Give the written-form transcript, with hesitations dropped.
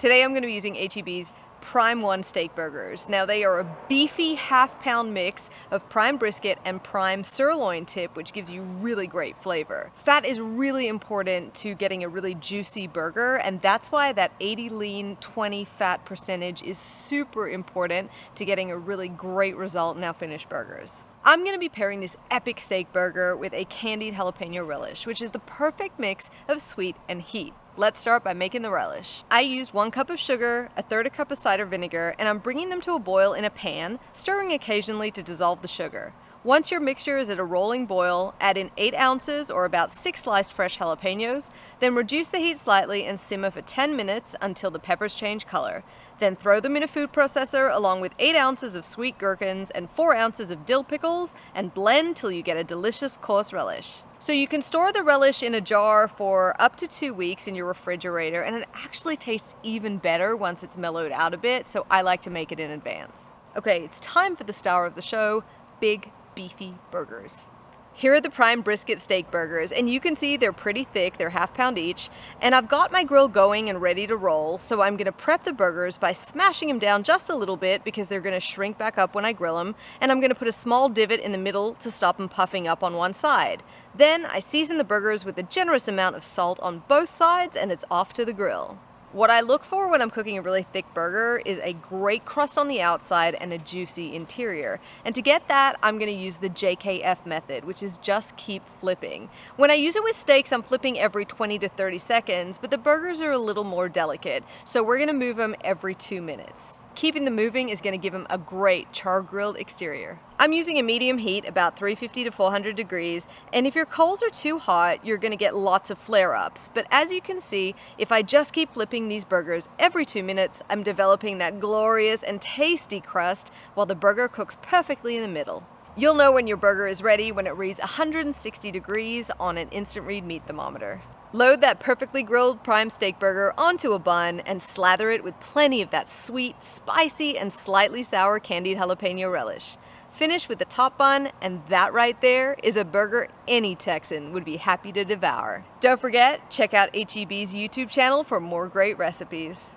Today I'm going to be using H-E-B's Prime 1 steak burgers. Now they are a beefy half-pound mix of prime brisket and prime sirloin tip, which gives you really great flavor. Fat is really important to getting a really juicy burger, and that's why that 80 lean, 20 fat percentage is super important to getting a really great result in our finished burgers. I'm going to be pairing this epic steak burger with a candied jalapeno relish, which is the perfect mix of sweet and heat. Let's start by making the relish. I used 1 cup of sugar, 1/3 cup of cider vinegar, and I'm bringing them to a boil in a pan, stirring occasionally to dissolve the sugar. Once your mixture is at a rolling boil, add in 8 ounces or about 6 sliced fresh jalapenos, then reduce the heat slightly and simmer for 10 minutes until the peppers change color. Then throw them in a food processor along with 8 ounces of sweet gherkins and 4 ounces of dill pickles and blend till you get a delicious coarse relish. So you can store the relish in a jar for up to 2 weeks in your refrigerator, and it actually tastes even better once it's mellowed out a bit, so I like to make it in advance. Okay, it's time for the star of the show, big beefy burgers. Here are the prime brisket steak burgers, and you can see they're pretty thick, they're ½ pound each, and I've got my grill going and ready to roll, so I'm going to prep the burgers by smashing them down just a little bit because they're going to shrink back up when I grill them, and I'm going to put a small divot in the middle to stop them puffing up on one side. Then I season the burgers with a generous amount of salt on both sides, and it's off to the grill. What I look for when I'm cooking a really thick burger is a great crust on the outside and a juicy interior. And to get that, I'm going to use the JKF method, which is just keep flipping. When I use it with steaks, I'm flipping every 20 to 30 seconds, but the burgers are a little more delicate, so we're going to move them every 2 minutes. Keeping them moving is going to give them a great char-grilled exterior. I'm using a medium heat, about 350 to 400 degrees, and if your coals are too hot, you're going to get lots of flare-ups. But as you can see, if I just keep flipping these burgers every 2 minutes, I'm developing that glorious and tasty crust while the burger cooks perfectly in the middle. You'll know when your burger is ready when it reads 160 degrees on an instant read meat thermometer. Load that perfectly grilled prime steak burger onto a bun and slather it with plenty of that sweet, spicy, and slightly sour candied jalapeno relish. Finish with the top bun, and that right there is a burger any Texan would be happy to devour. Don't forget, check out H-E-B's YouTube channel for more great recipes.